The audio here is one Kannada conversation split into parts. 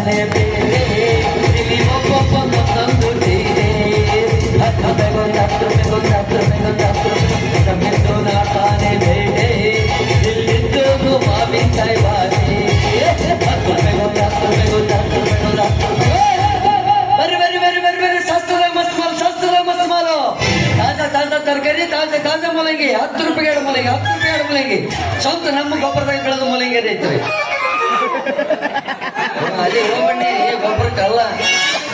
ತಾನೇ ಬೇರೆ ಇಲ್ಲಿ ಒಬ್ಬೊಬ್ಬ ಮತ್ತೊಂದು ಬೇರೆ 10 ರೂಪಾಯಿಗೊಂದು ಮೆಂದು ನಾ ತಾನೇ ಬೇರೆ ಇಲ್ಲಿದ್ದು ಮಾವಿನಕಾಯಿ ಬಾರಿ 10 ರೂಪಾಯಿಗೊಂದು ಬರ್ರಿ ಸಸ್ತದ ಮಸ್ತ್ ಮಾಲು ತಾಜಾ ತರಕಾರಿ ತಾಜಾ ಮೂಲಂಗಿ 10 ರೂಪಾಯಿ ಎರಡು ಮೂಲಂಗಿ ಸ್ವಂತ ನಮ್ಮ ಗೊಬ್ಬರದಾಗ ಬೆಳೆದ ಮೂಲಂಗಿ ರೈತರಿ ಅಲ್ಲಿ ಹೋಗ್ಬಣ್ಣಿ ಗೊಬ್ಬರಕ್ಕಲ್ಲ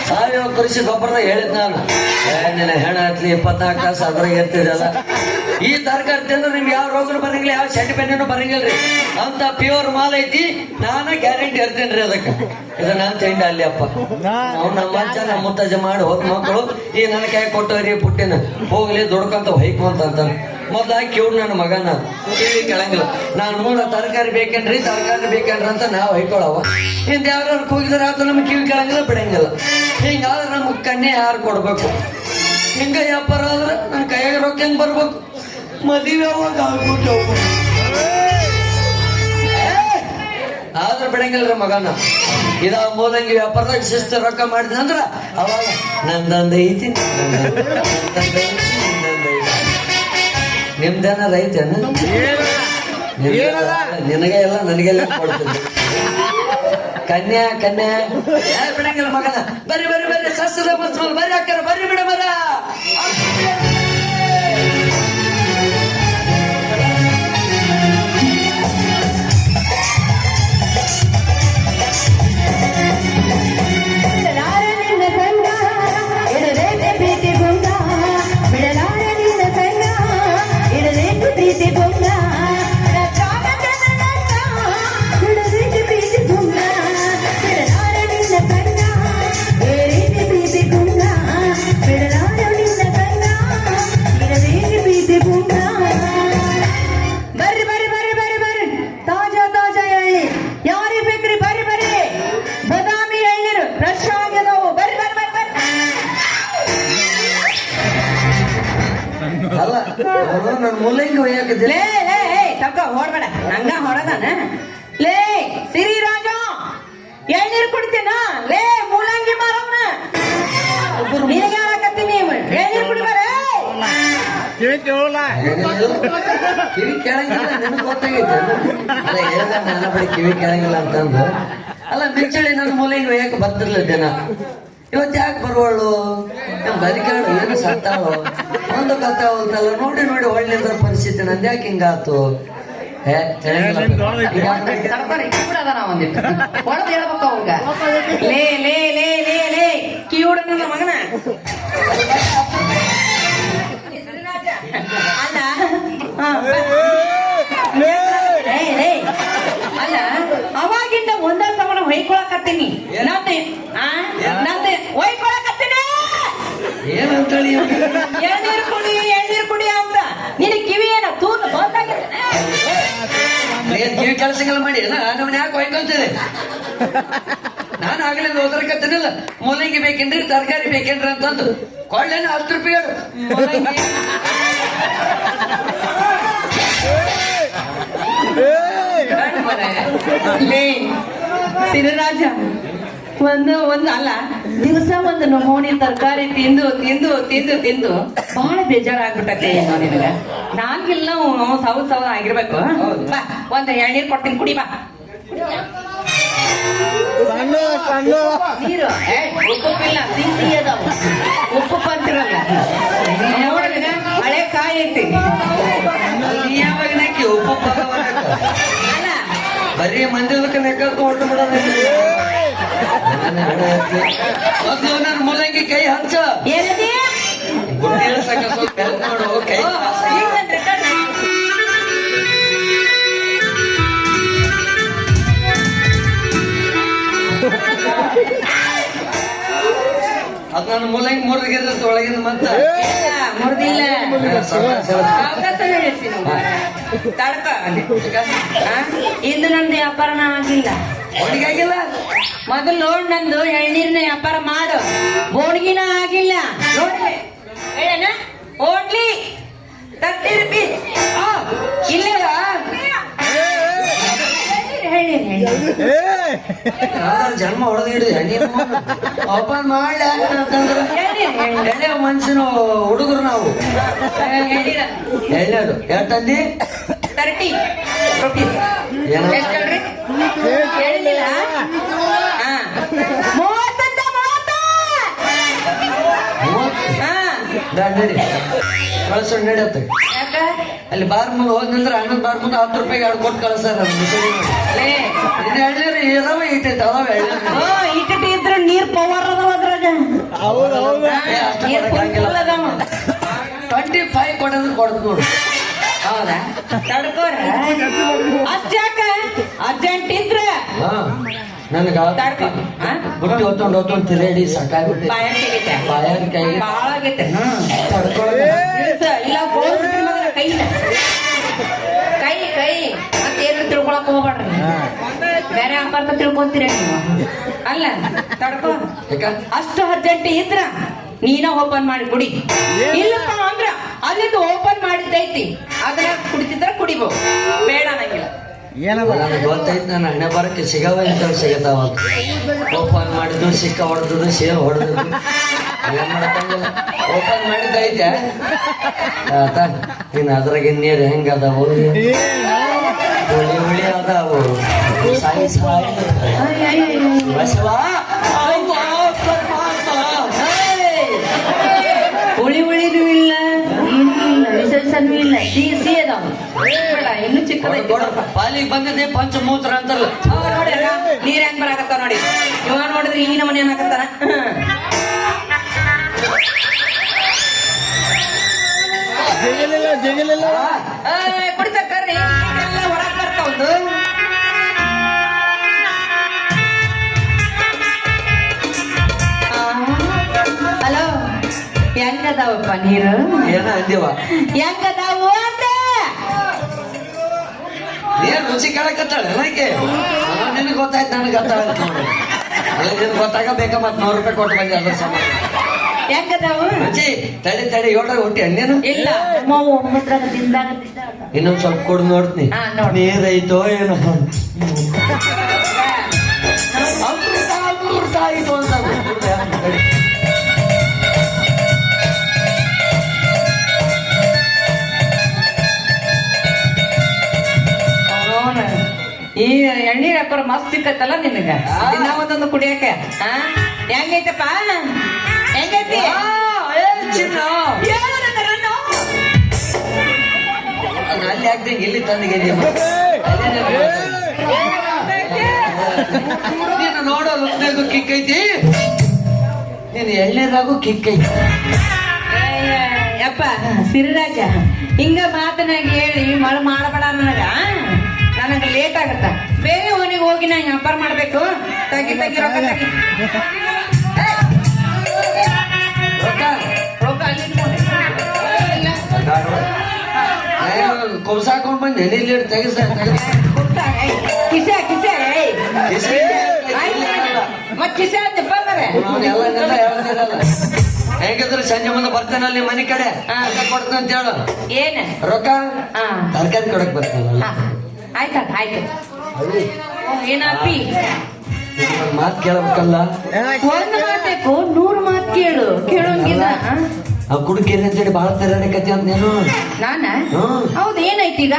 ಸಾವಯವ ಕೃಷಿ ಗೊಬ್ಬರದಾಗ ಹೇಳಿದ್ ನಾನು ನಿನ್ನ ಹೆಣ ಹತ್ಲಿ 24 ತಾಸು ಅದ್ರಾಗ ಇರ್ತಿದಲ್ಲ ಈ ತರಕಾರಿ ತಿಂದ್ರೆ ನಿಮ್ಗೆ ಯಾವ ರೋಗನು ಬರಂಗಿಲ್ಲ ಯಾವ ಸೆಂಟಿ ಬೆನ್ನೂ ಬರಂಗಿಲ್ರಿ ಅಂತ ಪ್ಯೂರ್ ಮಾಲ್ ಐತಿ ನಾನ ಗ್ಯಾರಂಟಿ ಇರ್ತೇನ್ರಿ ಅದಕ್ಕೆ ಇದು ನಾನು ತಿಂಡ ಅಲ್ಲಿ ಅಪ್ಪ ಅವ್ನು ನಮ್ಮ ಅಜ್ಜ ನಮ್ಮ ಮುತ್ತಜ್ಜ ಮಾಡಿ ಹೋದ್ ಮಕ್ಕಳು ಈ ನನ್ನ ಕೈ ಕೊಟ್ಟವ್ರಿ ಪುಟ್ಟಿನ ಹೋಗ್ಲಿ ದುಡ್ಕೊಂತ ಹೊಯ್ಕೊಂತ ಅಂತ ಮೊದ್ಲ ಕಿವ್ಡು ನನ್ನ ಮಗನ ಕಿವಿ ಕೆಳಂಗಿಲ್ಲ ನಾನು ನೋಡ ತರಕಾರಿ ಬೇಕೇನ್ರಿ ಅಂತ ನಾವು ಹೊಯ್ಕೊಳವ ಹಿಂದೆ ಯಾರು ಕೂಗಿದ್ರೆ ಆತ ನಮ್ಗೆ ಕಿವಿ ಕೆಳಂಗಿಲ್ಲ ಬಿಡಂಗಿಲ್ಲ ಹಿಂಗಾದ್ರೆ ನಮ್ಗೆ ಕನ್ಯೆ ಯಾರು ಕೊಡ್ಬೇಕು ಹಿಂಗ ವ್ಯಾಪಾರ ಆದ್ರೆ ನನ್ನ ಕೈಯಾಗ ರೊಕ್ಕ ಹೆಂಗ್ ಬರ್ಬೇಕು ಮದುವೆ ಅವಾಗ ಆಗ್ಬಿಟ್ಟು ಆದ್ರೆ ಬಿಡಂಗಿಲ್ರಿ ಮಗನ ಇದ ಮೂಲಂಗಿ ವ್ಯಾಪಾರದಾಗ ಶಿಸ್ತು ರೊಕ್ಕ ಮಾಡಿದ ಅಂದ್ರ ಅವಾಗ ನಂದಂದ ಐತಿ ನಿಮ್ದೇನಾರ ಐತೇನ ನಿನಗೆ ಎಲ್ಲ ನನಗೆಲ್ಲ ಕೊಡ್ತೀನಿ ಕನ್ಯಾ ಬಿಡಂಗಿಲ್ಲ ಮಗನ ಬರ್ರಿ ಸಸ್ಯದ ಬರ್ರಿ ಅಕ್ಕರ ಬರ್ರಿ ಬಿಡ ಮರ ಅಲ್ಲ ನನ್ನ ಮೂಲಂಗಿ ಒಯ್ಯಾಕಿದ್ದಿಲ್ಲ ತಕ್ಕ ಹೊಡ್ಬೇಡ ಹಂಗ ಹೊಡದಾನ ಲೇ ಸಿರಿರಾಜ ಎಳ್ನೀರು ಕುಡಿತೇನ ಲೇ ಮೂಲಂಗಿ ಮಾರವ್ನ ನಿನಗೆ ಹೇಳಕತ್ತೀನಿ ಎಳ್ನೀರು ಕುಡಿಬಾರ ಕಿವಿ ಕೇಳಂಗಿಲ್ಲ ನನಗೆ ಗೊತ್ತಾಗೈತೆ ಅಲ್ಲ ಹೇಳ್ದ ನನ್ನ ಬಳಿ ಕಿವಿ ಕೇಳಂಗಿಲ್ಲ ಅಂತಂದು ಅಲ್ಲ ಮಿಂಚಳಿ ನನ್ನ ಮೂಲಂಗಿ ಒಯ್ಯಾಕ ಬರ್ತಿರ್ಲಿದ್ದೇನ ಇವತ್ತು ಯಾಕೆ ಬರುವಳು ನಮ್ ಬದುಕಾಳು ಏನು ಸತ್ತಾಳು ಒಂದು ಗೊತ್ತಾಗಲ್ತಲ್ಲ ನೋಡಿ ಒಳ್ಳೆದ್ರ ಪರಿಸ್ಥಿತಿ ನಂದು ಯಾಕೆ ಹಿಂಗಾತು ಕಿವುಡನ ಮಗನ ಅಲ್ಲ ಅಲ್ಲ ಅವಾಗಿಂದ ಒಂದ ಸವಣ ಹೊಯ್ಕೊಳಕತ್ತೀನಿ ಹೊಯ್ಕೊಳಕತ್ತೀನಿ ಏನಂತೇಳಿ ಎಳ್ನೀರು ಕುಡಿ ಅಂತ ನಿನ್ ಕಿವಿ ಏನ ತೂತು ಕಿವಿ ಕೆಲಸಗಳು ಮಾಡಿ ನಮ್ಮನ್ನ ಯಾಕೆ ಹೊಯ್ಕೊಂತಿದೆ ನಾನು ಆಗ್ಲಿಂದ ಓದರ್ಕತ್ತೀನಿಲ್ಲ ಮೂಲಂಗಿ ಬೇಕೇನ್ರಿ ತರಕಾರಿ ಬೇಕೇನ್ರಿ ಅಂತಂದು ಕೊಳ್ಳೇನ 10 ರೂಪಾಯಿ ಸಿರಿರಾಜ ಒಂದು ಅಲ್ಲ ದಿವಸ ಒಂದು ನಮೂನಿ ತರಕಾರಿ ತಿಂದು ಬಹಳ ಬೇಜಾರಾಗ್ಬಿಟ್ಟೆ ಏನೋ ನಿನಗ ನಾಲ್ಕಿಲ್ಲ ಸೌದ್ ಆಗಿರ್ಬೇಕು ಬಾ ಒಂದು ಎಳ್ನೀರು ಕೊಡ್ತೀನಿ ಕುಡಿ ಬಾ ನೀರು ಉಪ್ಪಿಲ್ಲ ಸಿಹಿ ಅದಾವ ಉಪ್ಪು ಅಂತಿರಲ್ಲ ನೋಡಿದ್ರೆ ಹಳೆ ಕಾಯಿ ಐತಿ ಉಪ್ಪು ಅಲ್ಲ ಬರೀ ಮಂದಿರಕ್ಕೆ ನೆಕ್ಕಲ್ತು ಹೊಟ್ಟು ಬಿಡೋದು ನನ್ನ ಮೂಲಂಗಿ ಕೈ ಹಂಚ ಸ್ವಲ್ಪ ಹೆಲ್ಪ್ ಮಾಡು ಕೈ ಅದ್ ನನ್ನ ಮೂಲಂಗಿ ಮುರಿದ ಒಳಗಿಂದ ಮತ್ತ ಮುರಿದಿಲ್ಲ ತಡ್ಕ ಇಂದು ನಂದು ವ್ಯಾಪಾರನ ಆಗಿಲ್ಲ ಆಗಿಲ್ಲ ಮೊದಲು ನೋಡ್ ನಂದು ಎಳ್ನೀರಿನ ವ್ಯಾಪಾರ ಮಾಡು ಬೋಡ್ಗಿನ ಆಗಿಲ್ಲ ನೋಡ್ಲಿ ಓಡ್ಲಿ 30 ರೂಪೀಸ್ ಇಲ್ಲ ಹೇಳಿ ಯಾವ್ದಾರು ಜನ್ಮ ಹೊಡೆದು ಹಿಡಿದ ನೀನು ಓಪನ್ ಮಾಡ್ಲಿ ಅಂತಂದ್ರೆ ಎಳೆ ಮನುಷ್ಯನು ಹುಡುಗರು ನಾವು ಎಳ್ಳೆದು ಹೇಳ್ತಂದಿ 30 rupees. ಏನು? ಎಷ್ಟ್ ಹೇಳ್ರಿ? ಹೇಳಿಲ್ಲ? ಹಾ. 30 ಹಾ. ನಡಿ ಕಳ್ಸೋಣ ನಡಿಯತ್ತೆ ಯಾಕ? ಅಲ್ಲಿ ಬಾರ್ ಮುಂದೆ ಹೋದ್ನಂದ್ರೆ ಹನ್ನೊಂದು ಬಾರ್ ಮುಂದೆ 10 ರೂಪಾಯಿಗೆ ಎರಡು ಕೊಟ್ಟು ಕಳಿಸ್ತಾರ ಲೇ. ಇನ್ನು ಎಳ್ನೀರು ಇರವ ಇಟ್ಟೈತೆ ಅದಾವ ಎಳ್ನೀರು ಓ, ಇಟ್ಟಿಟ್ಟು ಇದ್ರ ನೀರ್ ಪವರ್ ಅದಾವ ಅದ್ರಾಗ. ನೀರ್ full ಅದಾವ. 25 ಕೊಡೋದ್ರೆ ಕೊಡ್ತು ನೋಡು. ಹೌದಾ? ತಡ್ಕೋರ ಅಷ್ಟ್ಯಾಕ ಅರ್ಜೆಂಟ್ ಇದ್ರ ಹಾ ನನಗ ತಡ್ಕೊ. ಹಾ? ಬುಟ್ಟಿ ಹೊತ್ತೊಂಡು ತಿರುಗಾಡಿ ಸಾಕಾಗ್ಬಿಟ್ಟೆ ಬಾಯಾಗ ತೆಗಿತೆ. ಬಾಯಾಗ ಕೈ ಬಾಳ ಆಗೈತೆ. ತಡ್ಕೊಳಕ ಇಲ್ಲ ಕೈನ ಕೈ ಕೈ ಮತ್ತೇನು ತಿಳ್ಕೊಳಕ್ ಹೋಗ್ಬೇಡ್ರಿ. ಬೇರೆ ಅಪಾರ್ಥ ತಿಳ್ಕೊಂತೀರ ನೀವು. ಅಲ್ಲ ತಡ್ಕೋ. ಯಾಕ ಅಷ್ಟು ಅರ್ಜೆಂಟ್ ಇದ್ರ ನೀನ ಓಪನ್ ಮಾಡಿ ಕುಡಿ. ಇಲ್ಲಪ್ಪ ಅಂದ್ರ ಅಲ್ಲಿಂದ ಓಪನ್ ಮಾಡಿದ್ದೈತಿ ಅದನ್ನ ಕುಡಿತಿದ್ರ ಕುಡಿಬಹುದು, ಬೇಡ ಅನ್ನಂಗಿಲ್ಲ. ನನಗೆ ಗೊತ್ತೈತಿ ನನ್ನ ಹಣೆ ಬರಕ್ಕೆ ಸಿಗವ ಅಂತ ಸಿಗತಾವ ಓಪನ್ ಮಾಡಿದ್ದು ಸಿಕ್ಕ ಹೊಡೆದದು ಸೇಲ್ ಹೊಡೆದು ಏನ್ ಮಾಡಕ್ಕಂಗಿಲ್ಲ. ಓಪನ್ ಮಾಡಿದ್ದೈತೆ ಆತ ಇನ್ನು ಅದ್ರಾಗ ನೀರು ಹೆಂಗ ಅದಾವು ಹುಳಿ ಹುಳಿ ಅದಾವು ಸಾಯಿ ಸಾಯಿ ಬಸವ ಹುಳಿ ಹುಳಿನೂ ಇಲ್ಲ, ಇಲ್ಲ ವಿಸರ್ಸನೂ ಇಲ್ಲ, ಸಿಹಿ ಅದಾವ. ಬೇಡ, ಇನ್ನು ಚಿಕ್ಕದೈತಿ. ಪಾಲಿಗೆ ಬಂದಿದೆ ಪಂಚಮೂತ್ರ ಅಂತಾರಲ್ಲ ನೋಡಿ ನೀರ್ ಹೆಂಗ್ ಬರಾಕತ್ತಾವ ನೋಡಿ. ಇವ ನೋಡಿದ್ರೆ ಈಗಿನ ಮನೆ ಏನಾಕತ್ತಾನ. ಕುಡಿತಕ್ಕರ್ರಿ ಎಲ್ಲ ಹೊರಗ್ ಬರ್ತಾವ್ದು. ಹಲೋ, ಹೆಂಗದಾವಪ್ಪ ನೀರು? ಏನ ಅಂದಿವ ಹೆಂಗದಾವು ಅಂತ ಏನ್ ರುಚಿ ಕೇಳಕತ್ತಾಳೆ ನನಗೆ ನಿನಗೆ ಗೊತ್ತಾಯ್ತು ನನಗೆ ಗೊತ್ತಾಗ ನಿನ್ ಗೊತ್ತಾಗಬೇಕ ಮತ್ 100 ರೂಪಾಯಿ ಕೊಟ್ಟು ಬಂದೆ ಅದ್ರ ಸಮಾನ ಹೆಂಗದಾವು? ರುಚಿ ತಡಿ ತಡಿ 7 ಹೊಟ್ಟಿ ಹಣ್ಣೇನು ಇಲ್ಲ ಮಾವು 9 ದಿನದಾಗ ಇನ್ನೊಂದ್ ಸ್ವಲ್ಪ ಕೊಡು ನೋಡ್ತೀನಿ ಹಾ, ನೋಡು. ನೀರೈತೋ ಏನೋ ಅಮೃತ ಅಮೃತ ಆಯ್ತು ಅಂತ ತಡಿ. ಈ ಎಣ್ಣೀರ್ ವ್ಯಾಪಾರ ಮಸ್ತ್ ಸಿಕ್ಕತ್ತಲ್ಲ ನಿನಗ. ದಿನ ಒಂದೊಂದು ಕುಡಿಯಕ. ಹೆಂಗೈತಪ್ಪ? ಹೆಂಗೈತಿ? ಅಲ್ಲಿ ಹಾಕ್ದಂಗೆ ಇಲ್ಲಿ ತಂದಿಗೆ ನೀನು ನೋಡೋ ಲುಕ್ನಾಗೂ ಕಿಕ್ ಐತಿ, ನೀನು ಎಳ್ನೀರಾಗೂ ಕಿಕ್ ಐತಿ. ಯಪ್ಪ ಸಿರಿರಾಜ, ಹಿಂಗ ಮಾತನಾಗಿ ಹೇಳಿ ಮಳೆ ಮಾಡಬೇಡ ನನಗ. ನನಗೆ ಲೇಟ್ ಆಗತ್ತ. ಬೇರೆ ಓನಿಗೆ ಹೋಗಿ ನಾ ವ್ಯಾಪಾರ ಮಾಡ್ಬೇಕು. ತಗಿ ತಗಿ ರೊಕ್ಕ ತಗಿ. ರೊಕ್ಕ ರೊಕ್ಕ ಅಲ್ಲಿ ಕೊಬ್ಸಾಕೊಂಡ್ ಬಂದು ಎಣ್ಣೆಲಿ ತೆಗಿಸ ಕಿಸೆ ಕಿಸೆ ಮತ್ ಕಿಸೆ ಅಂತಪ್ಪ ಎಲ್ಲ ಹೇಳ್ತಿರಲ್ಲ. ಹೇಗಿದ್ರು ಸಂಜೆ ಮುಂದೆ ಬರ್ತೇನಲ್ಲ ನಿಮ್ಮ ಮನೆ ಕಡೆ ಕೊಡ್ತೀನಿ ಅಂತ ಹೇಳು. ಏನ ರೊಕ್ಕ ತರಕಾರಿ ಕೊಡಕ್ ಬರ್ತೀನಲ್ಲ. ಆಯ್ತ ಆಯ್ತು. ಏನಪ್ಪಿ ಮಾತ್ ಕೇಳಬೇಕಲ್ಲ. ಒಂದ್ ಮಾತೇಕು 100 ಮಾತ್ ಕೇಳು. ಕೇಳೋಂಗಿಲ್ಲ. ಆ ಕುಡುಕೇರಿ ಅಂತೇಳಿ ಬಾಳ ತೆರಾಡಕತಿ ಅಂತ ನೀನು. ನಾನ ಹೌದು ಏನೈತಿ ಈಗ?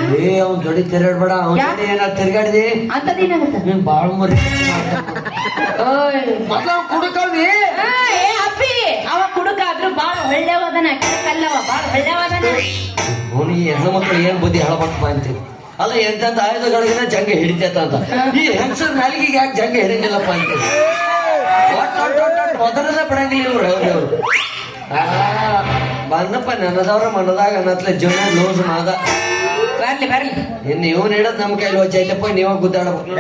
ಅವ್ನ ಜೋಡಿ ತೆರಾಡ್ಬೇಡ. ಅವ್ನ ಜೋಡಿ ಏನಾದ್ರು ತಿರ್ಗಾಡಿದಿ ಅಂತದೇನಾಗತ್ತ? ನೀನ್ ಬಾಳ ಮರಿ ಕುಡುಕವಿ. ಅಪ್ಪಿ ಅವ ಕುಡುಕಾದ್ರು ಬಾಳ ಒಳ್ಳೆವದನ, ಕೆಳಕಲ್ಲವ ಬಾಳ ಒಳ್ಳೆವದನ. ಅವನಿಗೆ ಹೆಣ್ಣು ಮಕ್ಕಳು ಏನ್ ಬುದ್ಧಿ ಹೇಳಬೇಕಪ್ಪ ಅಂತೀವಿ. ಅಲ್ಲ ಎಂತ ಆಯುಧಗಳಿಗಿನ ಜಂಗ ಹಿಡಿತೈತ ಅಂತ. ಈ ಹೆಂಗಸರ ನಾಲಿಗೆಗೆ ಯಾಕೆ ಜಂಗ ಹಿಡಿದಿಲ್ಲಪ್ಪ ಅಂತೀವಿ. ಮೊದಲನೇ ಬಿಡಂಗಿಲ್ಲ ಇವ್ರು ಅವ್ರವ್ರು. ಬಂದಪ್ಪ ನನ್ನದವ್ರ ಮನದಾಗ ಅನ್ನತ್ಲೆ ಜೀವನ ಲೂಸ್ ಮಾದ. ಬರ್ಲಿ ಬರ್ಲಿ. ಇನ್ನು ಇವನ್ ಹಿಡದ್ ನಮ್ ಕೈಲಿ ವಜ್ಜ ಐತಪ್ಪ. ನೀವ ಗುದ್ದಾಡಬೇಕು.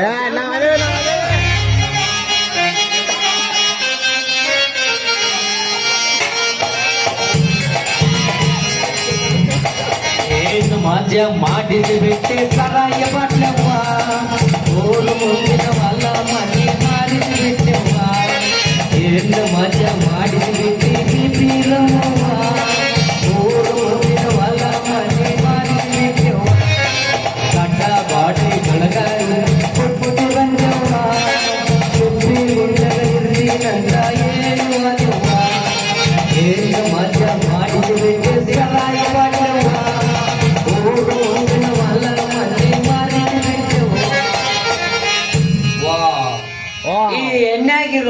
ಏನು ಮಾಜ ಮಾಡಿಸಿ ಬಿಟ್ಟೆ ಸರಾಯ ಬಾಟ್ಲವ್ವ, ಓರು ಮುಂದಿನವಲ್ಲ ಮನೆ ಮಾರಿಸಿ ಬಿಟ್ಟೆವ್ವ. ಏನು ಮಜ ಮಾಡಿಸಿ ಬಿಟ್ಟೆ ಬೀರವ್ವ, ಓರು ಮುಂದಿನವಲ್ಲ ಮನೆ ಮಾರಿಸಿ ಬಿಟ್ಟೆವ್ವ. ಕಟ್ಟ ಬಾಟಿ ಬೆಳಗಾಯಿ ಕೊಟ್ಟು ಬಂದವ್ವ.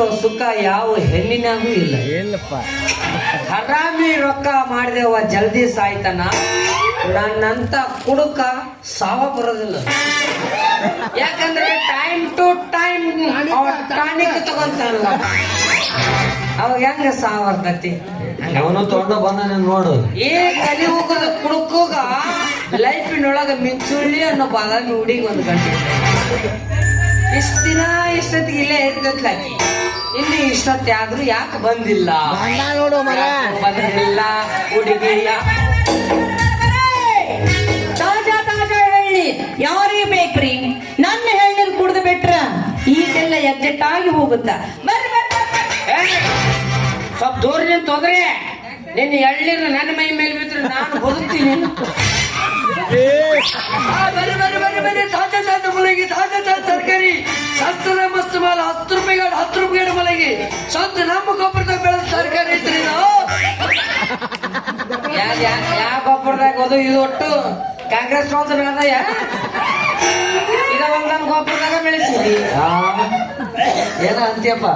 ಇರೋ ಸುಖ ಯಾವ ಹೆಣ್ಣಿನಾಗೂ ಇಲ್ಲ. ಇಲ್ಲಪ್ಪ. ಹರಾಮಿ ರೊಕ್ಕ ಮಾಡಿದೆವ ಜಲ್ದಿ ಸಾಯ್ತಾನ, ನನ್ನಂತ ಕುಡುಕ ಸಾವ ಬರೋದಿಲ್ಲ. ಯಾಕಂದ್ರೆ ಟೈಮ್ ಟು ಟೈಮ್ ಟಾನಿಕ್ ತಗೊಂತಾನಲ್ಲ, ಅವಾಗ ಹೆಂಗ ಸಾವ ಬರ್ತತಿ. ಅವನು ತೊಗೊಂಡ ಬಂದ ನೋಡು. ಏ ಕಲಿಯುಗದ ಕುಡುಕುಗ ಲೈಫಿನೊಳಗ ಮಿಂಚುಳ್ಳಿ ಅನ್ನೋ ಬಾದಾಮಿ ಹುಡುಗಿ ಒಂದು ಗಂಟೆ ಇಷ್ಟ ದಿನ ಇಷ್ಟೊತ್ತಿಗೆ ಇಲ್ಲೇ ಇರ್ತತ್ಲಾಕಿ. ಇನ್ನು ಇಷ್ಟೊತ್ತೆ ಆದ್ರೂ ಯಾಕೆ ಬಂದಿಲ್ಲ, ನೋಡು ಮಗ. ಬಂದಿಲ್ಲ ಹುಡುಗಿಯ. ತಾಜಾ ತಾಜಾ ಎಳ್ಳಿ ಯಾರಿಗೆ ಬೇಕ್ರಿ? ನನ್ನ ಎಳ್ನೀರು ಕುಡ್ದು ಬಿಟ್ರ ಈಗೆಲ್ಲ ಎಜ್ಜೆಟ್ಟಾಗಿ ಹೋಗುತ್ತಾ. ಬರ್ರಿ ಬರ್ರಿ. ಸ್ವಲ್ಪ ದೂರ ನಿಂತು ಹೋದ್ರೆ ನಿನ್ನ ಎಳ್ನೀರು ನನ್ನ ಮೈ ಮೇಲೆ ಬಿದ್ರೆ ನಾನು ಬದುಕ್ತೀನಿ. ಬರ್ರಿ ಬರ್ರಿ ಬರ್ರಿ ಬರ್ರಿ. ತಾಜಾ ತಾಜಾ ಮಲಗಿ, ತಾಜಾ ತಾಜಾ ತರಕಾರಿ, ಸಸ್ತದ ಮಸ್ತ್ ಮಾಲ, 10 ರೂಪಾಯಿಗೆ 10 ರೂಪಾಯಿಗೆ ಮಲಗಿ, ಸ್ವಂತ ನಮ್ಮ ಗೊಬ್ಬರದಾಗ ಬೆಳೆದ ತರಕಾರಿ ಐತ್ರಿ. ಯಾವ ಗೊಬ್ಬರದಾಗ ಅದು ಇದು ಒಟ್ಟು ಕಾಂಗ್ರೆಸ್ ಸ್ವಂತ ಬೆಳೆದಯ್ಯ. ಈಗ ಒಂದೊಂದು ಗೊಬ್ಬರದಾಗ ಬೆಳೆಸಿದಿ. ಏನ ಅಂತೀಯಪ್ಪ?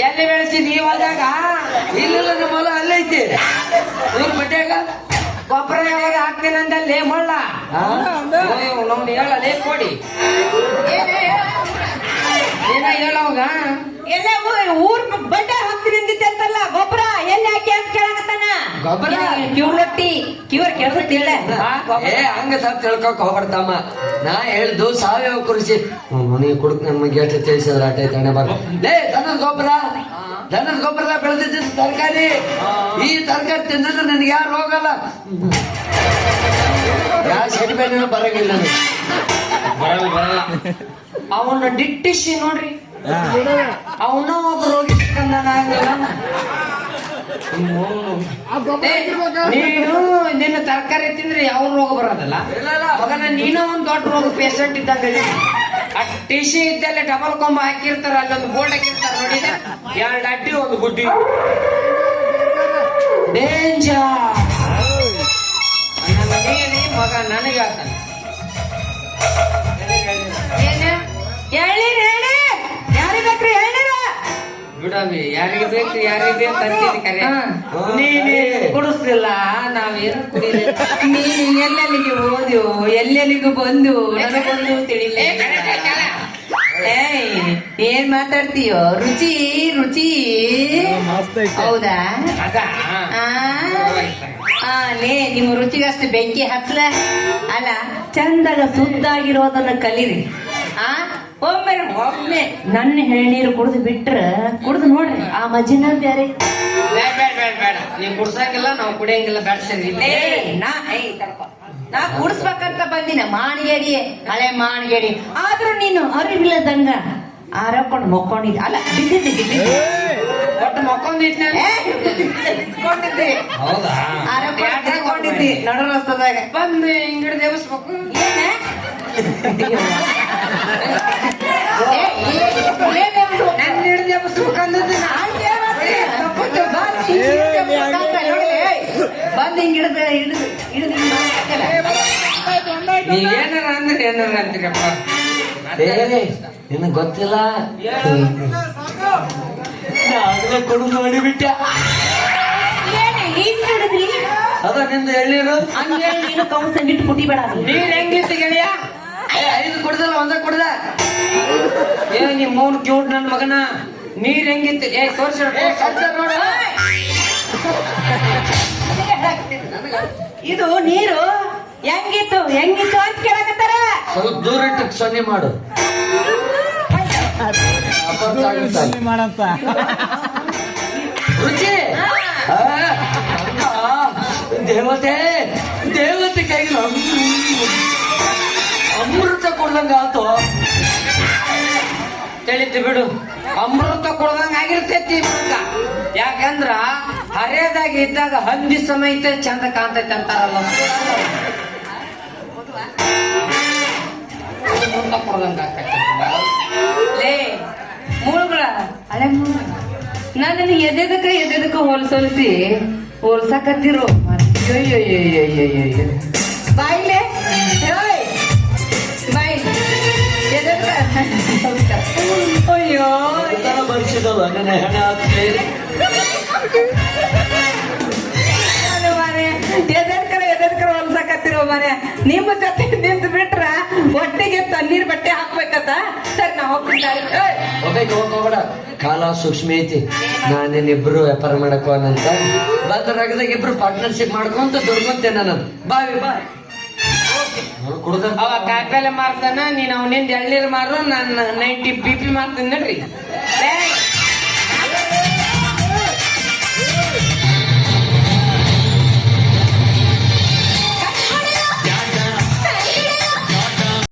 ಎಲ್ಲಿ ಬೆಳೆಸಿದಿ ಹೊಲದಾಗ? ಇಲ್ಲ ನಮ್ಮ ಹೊಲ ಅಲ್ಲೇ ಐತಿ, ಊರ್ ಬಡ್ಡ್ಯಾಗ ಗೊಬ್ಬರ ಯಾವಾಗ ಹಾಕ್ತೇನಂದಲ್ಲಿ ಮಳ್ಳ ನಮ್ದು ಹೇಳಲೇ ಕೊಡಿ. ಏನ ಹೇಳವಾಗ ಎಲ್ಲ ಊರ್ ಬಡ್ಡೆ ಹಾಕ್ತೀನಿ ಅಂದಿದ್ದೆ ಅಂತಲ್ಲ, ಗೊಬ್ಬರ ಎಲ್ಲಿ ಹಾಕಿ ಅಂತ ಕೇಳಕತ್ತಾನ. ಗೊಬ್ಬರ ಕಿವ್ರ ರೊಟ್ಟಿ ಕಿವ್ರ ಕೇಳ್ತಿಲ್ಲ. ಏ ಹಂಗ ತಪ್ಪು ತಿಳ್ಕೊಕ್ ಹೋಗ್ಬಾರ್ದಮ್ಮ. ನಾ ಹೇಳ್ದು ಸಾವಯವ ಕೃಷಿ. ನೀ ಕುಡುಕ್ ನಮಗೆ ಎಷ್ಟು ತಿಳಿಸಿದ್ರೆ ಆಟ ಐತೆ ಬರ್. ಲೇ ದನದ ಗೊಬ್ಬರದಾಗ ಬೆಳೆದಿದ್ದ ತರಕಾರಿ, ಈ ತರಕಾರಿ ತಿಂದ್ರೆ ನನಗೆ ಯಾರು ರೋಗಲ್ಲ, ಯಾವ ಸೆಡಿ ಬೇರೆ ಬರಂಗಿಲ್ಲ ನನಗೆ. ಬರಲ್ಲ. ಅವನ್ನ ದಿಟ್ಟಿಸಿ ನೋಡ್ರಿ, ಅವನ ಒಬ್ಬ ರೋಗಿ ನೀನು ನಿನ್ನ ತರಕಾರಿ ತಿಂದ್ರೆ ಯಾವ ರೋಗ ಬರೋದಲ್ಲ ಮಗನ. ನೀನು ಒಂದ್ ದೊಡ್ಡ ರೋಗ ಪೇಷಂಟ್ ಇದ್ದಾಗ ಆ ಟಿಸಿ ಇದ್ದಲ್ಲೇ ಡಬಲ್ ಕೊಂಬ ಹಾಕಿರ್ತಾರ, ಅಲ್ಲೊಂದು ಬೋರ್ಡ್ ಹಾಕಿರ್ತಾರ ನೋಡಿದ, 2 ಅಡ್ಡಿ 1 ಗುಡ್ಡಿ. ಡೇಂಜರ್ ಮಗ ನನಗೆ ಹೇಳ್ತಾನೆ. ಎಳ್ನೀರ್ ಹೇಳಿ ಯಾರಿಗೆ ಬೇಕ್ರಿ ಎಳ್ನೀರು? ಬಿಡವಿ ಯಾರಿಗೆ ಬೇಕು ಅಂತಿದ್ದೆ ಕರೆ. ನೀನೇ ಕುಡಿಸ್ಲಿಲ್ಲ, ನಾವೇನು ಕುಡಿಲಿಲ್ಲ. ನೀನು ಎಲ್ಲೆಲ್ಲಿಗೆ ಓದ್ಯೋ ಎಲ್ಲೆಲ್ಲಿಗೂ ಬಂದು ನನಗೊಂದು ತಿಳಿಲ್ಲ. ಏಯ್ ಏನ್ ಮಾತಾಡ್ತೀಯೋ? ರುಚಿ ರುಚಿ ಹೌದಾ? ಅದ ಲೇ ನಿಮ್ಮ ರುಚಿಗಷ್ಟು ಬೆಂಕಿ ಹಚ್ಚಲ ಅಲ್ಲ. ಚಂದಾಗ ಸುದ್ದಾಗಿರೋದನ್ನ ಕಲೀರಿ. ಒಮ್ಮೆ ನನ್ನ ಎಳ್ನೀರು ಕುಡ್ದು ಬಿಟ್ರ ಕುಡ್ದು ನೋಡ್ರಿ, ಆ ಮಜ್ಜಿನ ಬ್ಯಾರೆ. ಬೇಡ ನೀವ್ ಕುಡ್ಸಂಗಿಲ್ಲ, ನಾವು ಕುಡಿಯಂಗಿಲ್ಲ. ಬೇಡ ಸರಿ. ನಾ ಕುಡಿಸ್ಬೇಕಂತ ಬಂದಿನ ಮಾಣಿಗೇಡಿ, ಹಳೆ ಮಾಣಿಗೇಡಿ. ಆದ್ರೂ ನೀನು ಅರಿವಿಲ್ಲದಂಗ ಆರಕೊಂಡು ಮೊಕ್ಕೊಂಡಿದ್ದ. ಅಲ್ಲ ಬಿದ್ದಿದ್ದೆ ಒಟ್ಟು ಮಕ್ಕೊಂದಿದ್ನ. ಹೌದಾ? ಆರಕೊಂಡಿದ್ದಿ ನಡು ರಸ್ತದಾಗ ಬಂದು ಹಿಂಗಡೆ ದೇವಸ್ಬೇಕು. ನನ್ನ ಹಿಡಿದು ದೇವಸ್ಬೇಕಂದದ್ದು ಬಂದು ಹಿಂಗ್ ಹಿಡಿದು ಹಿಡಿದು ನೀವ್ ಏನಾರ ಅಂತೀರಪ್ಪ. ನಿನಗ್ ಗೊತ್ತಿಲ್ಲ, ಕೊಡು ಮಾಡಿಬಿಟ್ಟ. ಅದ ನಿಂದ ಎಳ್ನೀರು ಹಂಗೆ ನೀನು ಕೌನ್ಸಂಗಿಟ್ಟು ಕುಟಿಬೇಡ. ನೀರ್ ಹೆಂಗಿತ್ತು ಗೆಳೆಯ? 5 ಕುಡ್ದಲ್ಲ, 1 ಕುಡ್ದ. ಏ ನಿಮ್ ಮೌನ್ ಕ್ಯೂಟ್ ನನ್ ಮಗನ. ನೀರ್ ಹೆಂಗಿತ್ತು? ಏ ತೋರ್ಸ ನೋಡ. ಇದು ನೀರು ಹೆಂಗಿತ್ತು ಅಂತ ಕೇಳಕತ್ತಾರ. ಸ್ವಲ್ಪ ದೂರ ಇಟ್ಟು ಸೊನ್ನೆ ಮಾಡು. ಮಾಡಂತ ರುಚಿ ದೇವತೆ ಕೈಗೆ ಅಮೃತ ಕೊಡ್ದಂಗ ಆತು. ತಿಳಿತು ಬಿಡು, ಅಮೃತ ಕೊಡ್ದಂಗ ಆಗಿರ್ತೈತಿ ಮಗ. ಯಾಕಂದ್ರ ಹರಿಯದಾಗ ಇದ್ದಾಗ ಹಂದಿ ಸಮೇತ ಚಂದ ಕಾಣ್ತೈತಿ ಅಂತಾರಲ್ಲ. ಅಮೃತ ಕೊಡ್ದಂಗ ಆಗ್ತೈತಿ. ಲೇ ಮೂಳುಗಳ ಹಳೆ ಮೂಳು ನನ್ನ ಎದೆದಕ್ಕ ಹೋಲ್ಸಕತ್ತಿರೋ. ಬಾಯಿಲೆ ಬಾಯಿ ಅಯ್ಯೋ ಬರ್ಸಿದಲ್ಲ ನನ್ನ ಹೆಣ ಹತ್ಲಿ ಎದರ್ಕರ ಹೊಲ್ಸಕತ್ತಿರೋ ಮನೆ ನಿಮ್ಮ ಜೊತೆ ನಿಂತು ಬಿಟ್ರ ಒಟ್ಟಿಗೆ ತಣ್ಣೀರ್ ಬಟ್ಟೆ ಹಾಕ್ಬೇಕತ್ತ ಸರಿ ನಾ ಹೋಗ್ತಿದ್ದಾರೆ ಹೋಗ್ಬೇಕು ಹೋಗ್ಬೇಡ ಕಾಲ ಸೂಕ್ಷ್ಮ ಐತಿ ನಾನೇನಿಬ್ರು ವ್ಯಾಪಾರ ಮಾಡಕ್ ಹೋಗಂತ ಬಾದ್ರಾಗದಾಗ ಇಬ್ರು ಪಾರ್ಟ್ನರ್ಶಿಪ್ ಮಾಡ್ಕೊಂತ ದುಡ್ಕೊಂತೇನೆ ನಾನು ಬಾವಿ ಬಾ ಕುಡ್ದ ಅವ ಕಾಯಿಪಲ್ಲೆ ಮಾರ್ತಾನ ನೀನ್ ಅವನಿಂದ ಎಳ್ನೀರ್ ಮಾರು ನಾನು 90 BP ಮಾರ್ತೀನಿ ನಡ್ರಿ